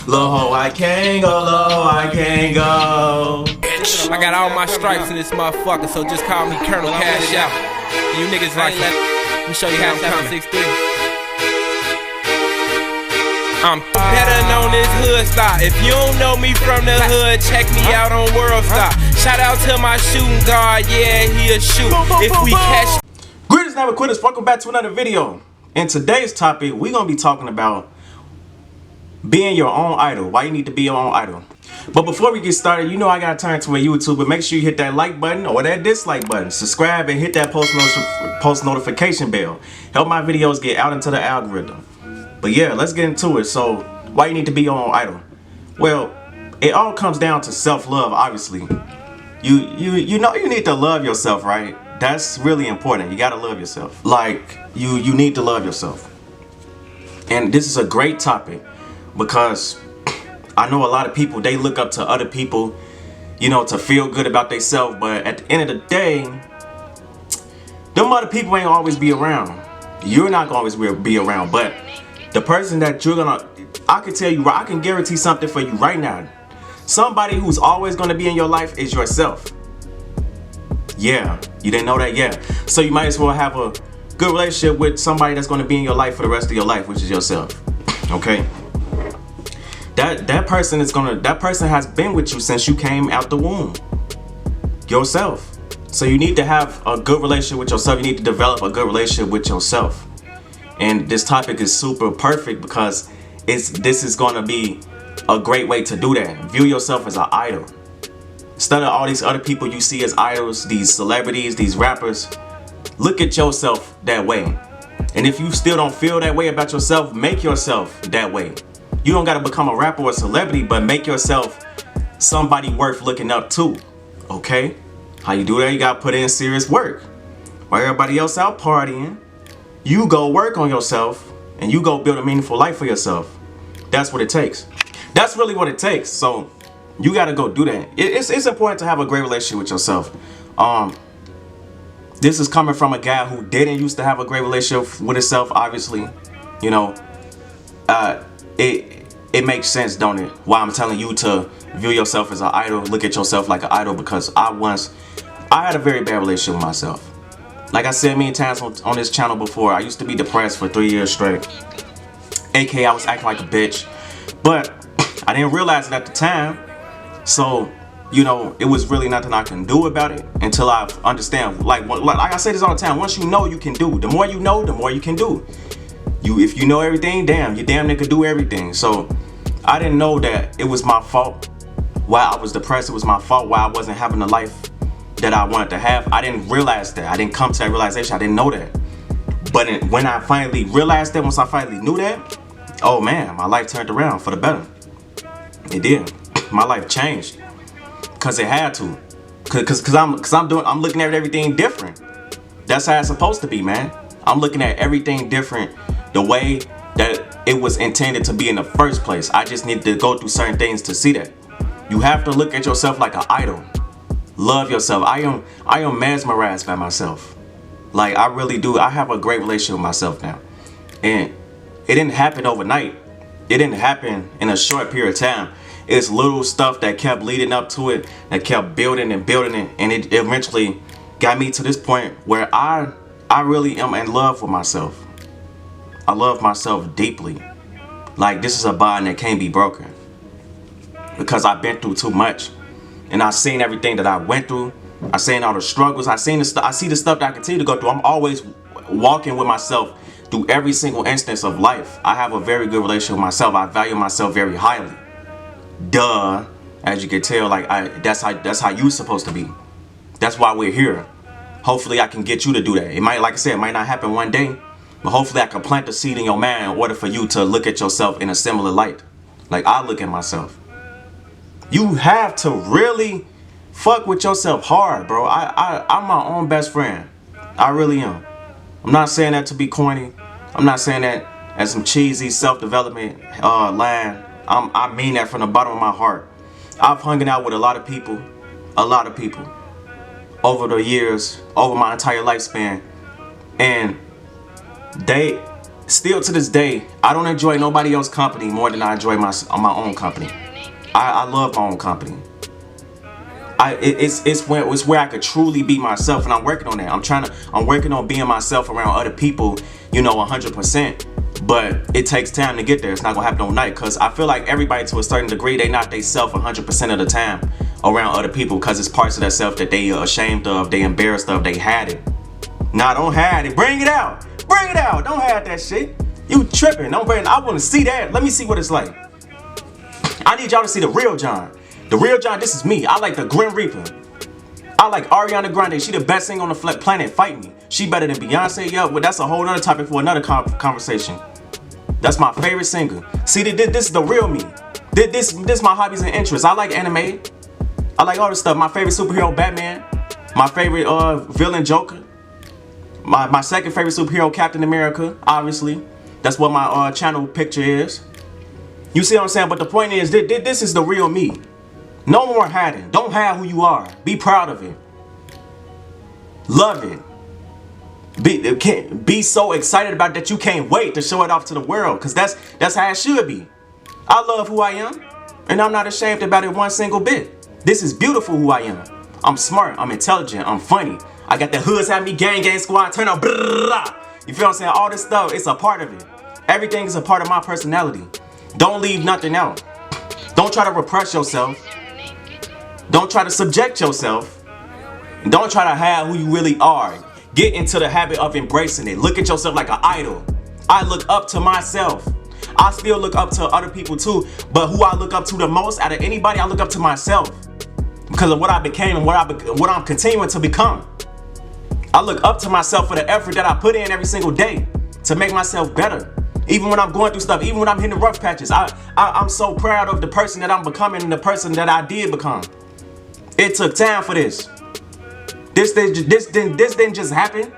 Low, I can't go low, I can't go. I got all my stripes in this motherfucker, so just call me Colonel Cash Out. And you niggas like that. Let me show you how I'm coming. 6'3". I'm better known as Hood Star. If you don't know me from the hood, check me out on World Star. Shout out to my shooting guard, yeah, he'll shoot. If we catch. Greetings, never quitters. Welcome back to another video. In today's topic, we're gonna be talking about being your own idol. Why you need to be your own idol. But before we get started, you know I gotta turn to a YouTube, but make sure you hit that like button or that dislike button. Subscribe and hit that post notification bell. Help my videos get out into the algorithm. But yeah, let's get into it. So, why you need to be your own idol? Well, it all comes down to self-love, obviously. You know you need to love yourself, right? That's really important. You gotta love yourself. Like, you need to love yourself. And this is a great topic because I know a lot of people, they look up to other people, you know, to feel good about themselves. But at the end of the day, them other people ain't always be around. You're not gonna always be around, but the person that you're gonna, I can tell you, I can guarantee something for you right now. Somebody who's always gonna be in your life is yourself. Yeah, you didn't know that? Yeah. So you might as well have a good relationship with somebody that's gonna be in your life for the rest of your life, which is yourself. Okay? That person has been with you since you came out the womb. Yourself. So you need to have a good relationship with yourself. You need to develop a good relationship with yourself. And this topic is super perfect because this is gonna be a great way to do that. View yourself as an idol. Instead of all these other people you see as idols, these celebrities, these rappers, look at yourself that way. And if you still don't feel that way about yourself, make yourself that way. You don't gotta become a rapper or a celebrity, but make yourself somebody worth looking up to. Okay? How you do that? You gotta put in serious work. While everybody else out partying, you go work on yourself and you go build a meaningful life for yourself. That's what it takes. That's really what it takes. So you gotta go do that. It's important to have a great relationship with yourself. This is coming from a guy who didn't used to have a great relationship with himself, obviously. You know, it makes sense, don't it? Why I'm telling you to view yourself as an idol, look at yourself like an idol, because I had a very bad relationship with myself. Like I said many times on this channel before, I used to be depressed for 3 years straight. AKA I was acting like a bitch. But I didn't realize it at the time. So, you know, it was really nothing I can do about it until I understand. Like I say this all the time, once you know, you can do. The more you know, the more you can do. If you know everything, you damn near could do everything. So I didn't know that it was my fault why I was depressed. It was my fault why I wasn't having the life that I wanted to have. I didn't realize that. I didn't come to that realization. I didn't know that. But when I finally realized that, once I finally knew that, oh man, my life turned around for the better. It did. My life changed. Cause it had to. Cause I'm looking at everything different. That's how it's supposed to be, man. I'm looking at everything different the way that it was intended to be in the first place. I just need to go through certain things to see that. You have to look at yourself like an idol. Love yourself. I am mesmerized by myself. Like, I really do. I have a great relationship with myself now. And it didn't happen overnight. It didn't happen in a short period of time. It's little stuff that kept leading up to it, that kept building and building it, and it eventually got me to this point where I really am in love with myself. I love myself deeply. Like, this is a bond that can't be broken. Because I've been through too much. And I've seen everything that I went through. I've seen all the struggles. I see the stuff that I continue to go through. I'm always walking with myself through every single instance of life. I have a very good relationship with myself. I value myself very highly. Duh. As you can tell, like that's how you're supposed to be. That's why we're here. Hopefully I can get you to do that. It might, like I said, it might not happen one day, but hopefully I can plant the seed in your mind in order for you to look at yourself in a similar light. Like I look at myself. You have to really fuck with yourself hard, bro. I'm my own best friend. I really am. I'm not saying that to be corny. I'm not saying that as some cheesy self-development line. I mean that from the bottom of my heart. I've hung out with a lot of people over the years, over my entire lifespan, and Still to this day, I don't enjoy nobody else's company more than I enjoy my own company. I love my own company. It's where I could truly be myself, and I'm working on that. I'm working on being myself around other people, you know, 100%. But it takes time to get there. It's not gonna happen overnight, because I feel like everybody to a certain degree, they not they self 100% of the time around other people, because it's parts of their self that they are ashamed of, they embarrassed of, they had it. Nah, don't hide it. Bring it out. Bring it out. Don't hide that shit. You tripping. Don't bring it. I want to see that. Let me see what it's like. I need y'all to see the real John. The real John, this is me. I like the Grim Reaper. I like Ariana Grande. She the best singer on the planet. Fight me. She better than Beyonce. Yeah, but that's a whole other topic for another conversation. That's my favorite singer. See, this is the real me. This my hobbies and interests. I like anime. I like all this stuff. My favorite superhero, Batman. My favorite villain, Joker. My second favorite superhero, Captain America, obviously. That's what my channel picture is. You see what I'm saying? But the point is, this is the real me. No more hiding. Don't hide who you are. Be proud of it. Love it. Be so excited about it that you can't wait to show it off to the world. Because that's how it should be. I love who I am. And I'm not ashamed about it one single bit. This is beautiful who I am. I'm smart. I'm intelligent. I'm funny. I got the hoods at me, gang squad, turn up, blah. You feel what I'm saying? All this stuff, it's a part of it. Everything is a part of my personality. Don't leave nothing out. Don't try to repress yourself. Don't try to subject yourself. Don't try to hide who you really are. Get into the habit of embracing it. Look at yourself like an idol. I look up to myself. I still look up to other people too, but who I look up to the most out of anybody, I look up to myself. Because of what I became and what I'm continuing to become. I look up to myself for the effort that I put in every single day to make myself better. Even when I'm going through stuff, even when I'm hitting the rough patches, I'm so proud of the person that I'm becoming and the person that I did become. It took time for this. This didn't just happen.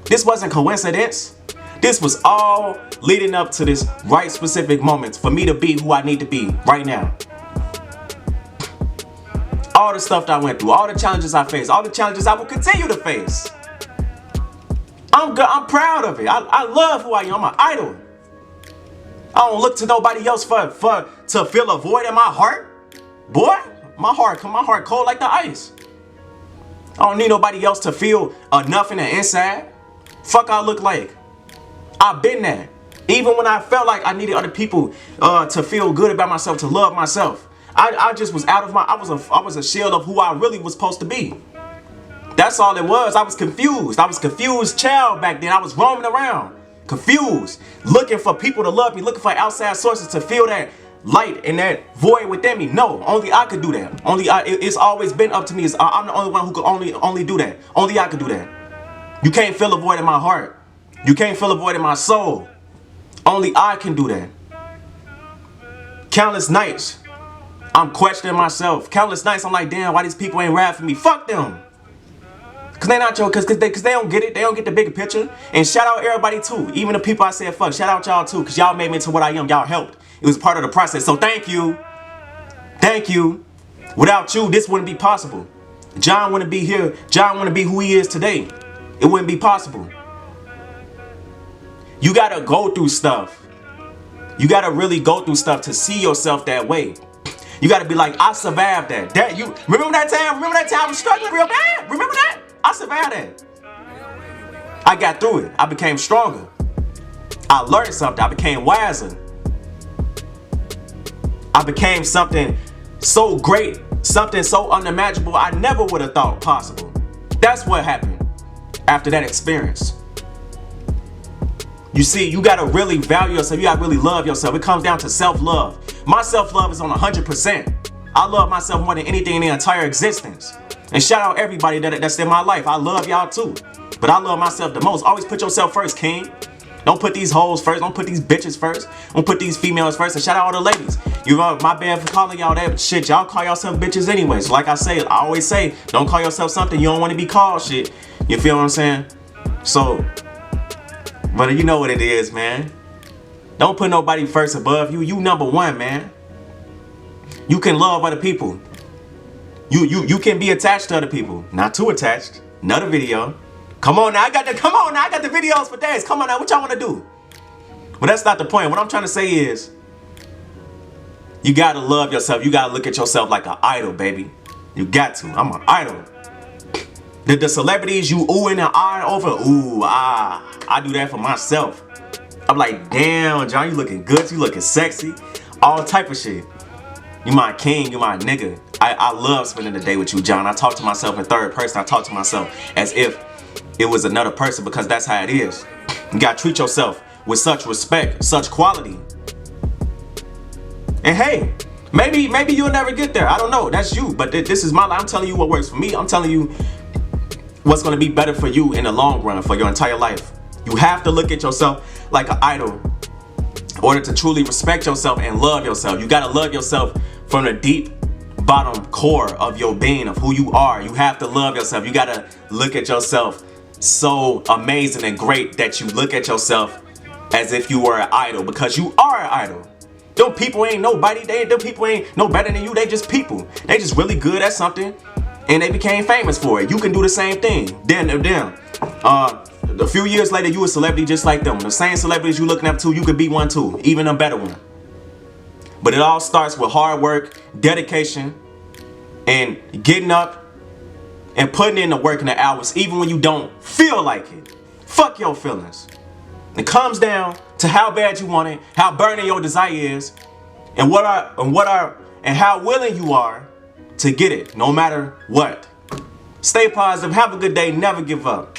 This wasn't coincidence. This was all leading up to this right specific moment for me to be who I need to be right now. All the stuff that I went through, all the challenges I faced, all the challenges I will continue to face. I'm proud of it. I love who I am. I'm an idol. I don't look to nobody else to fill a void in my heart. Boy, my heart cold like the ice. I don't need nobody else to feel enough in the inside. Fuck I look like. I've been there. Even when I felt like I needed other people to feel good about myself, to love myself. I just was out of my, I was a shell of who I really was supposed to be. That's all it was. I was confused. I was a confused child back then. I was roaming around, confused, looking for people to love me, looking for outside sources to feel that light and that void within me. No, only I could do that. It's always been up to me. I'm the only one who could only do that. Only I could do that. You can't fill a void in my heart. You can't fill a void in my soul. Only I can do that. Countless nights, I'm questioning myself. Countless nights, I'm like, damn, why these people ain't ride for me? Fuck them. Cause they not your, cause they don't get it. They don't get the bigger picture. And shout out everybody too. Even the people I said fuck. Shout out y'all too. Cause y'all made me into what I am. Y'all helped. It was part of the process. So thank you. Thank you. Without you, this wouldn't be possible. John wouldn't be here. John wouldn't be who he is today. It wouldn't be possible. You gotta go through stuff. You gotta really go through stuff to see yourself that way. You gotta be like, I survived that. You remember that time? Remember that time I was struggling real bad? Remember that? I survived that. I got through it. I became stronger. I learned something. I became wiser. I became something so great, something so unimaginable I never would have thought possible. That's what happened after that experience. You see, you gotta really value yourself. You gotta really love yourself. It comes down to self-love. My self-love is on 100%. I love myself more than anything in the entire existence. And shout out everybody that's in my life. I love y'all too. But I love myself the most. Always put yourself first, king. Don't put these hoes first. Don't put these bitches first. Don't put these females first. And shout out all the ladies. You know, my bad for calling y'all that, but shit, y'all call yourself bitches anyway. So like I always say, don't call yourself something you don't want to be called shit. You feel what I'm saying? So, but you know what it is, man. Don't put nobody first above you. You number one, man. You can love other people. You can be attached to other people. Not too attached. Another video. Come on now, I got the videos for days. Come on now, what y'all wanna do? But that's not the point. What I'm trying to say is, you gotta love yourself. You gotta look at yourself like an idol, baby. You got to. I'm an idol. The celebrities you ooh and ah over, I do that for myself. I'm like, damn, John, you looking good, you looking sexy, all type of shit. You my king, you my nigga. I love spending the day with you, John. I talk to myself in third person. I talk to myself as if it was another person, because that's how it is. You gotta treat yourself with such respect, such quality. And hey, maybe you'll never get there. I don't know. That's you. But this is my life. I'm telling you what works for me. I'm telling you what's going to be better for you in the long run, for your entire life. You have to look at yourself like an idol in order to truly respect yourself and love yourself. You got to love yourself from the deep bottom core of your being, of who you are. You have to love yourself. You got to look at yourself so amazing and great that you look at yourself as if you were an idol, because you are an idol. Them people ain't nobody. Them people ain't no better than you. They just people. They just really good at something, and they became famous for it. You can do the same thing. Then, a few years later, you a celebrity just like them. The same celebrities you looking up to, you could be one too, even a better one. But it all starts with hard work, dedication, and getting up and putting in the work and the hours, even when you don't feel like it. Fuck your feelings. It comes down to how bad you want it, how burning your desire is, and how willing you are to get it, no matter what. Stay positive, have a good day, never give up.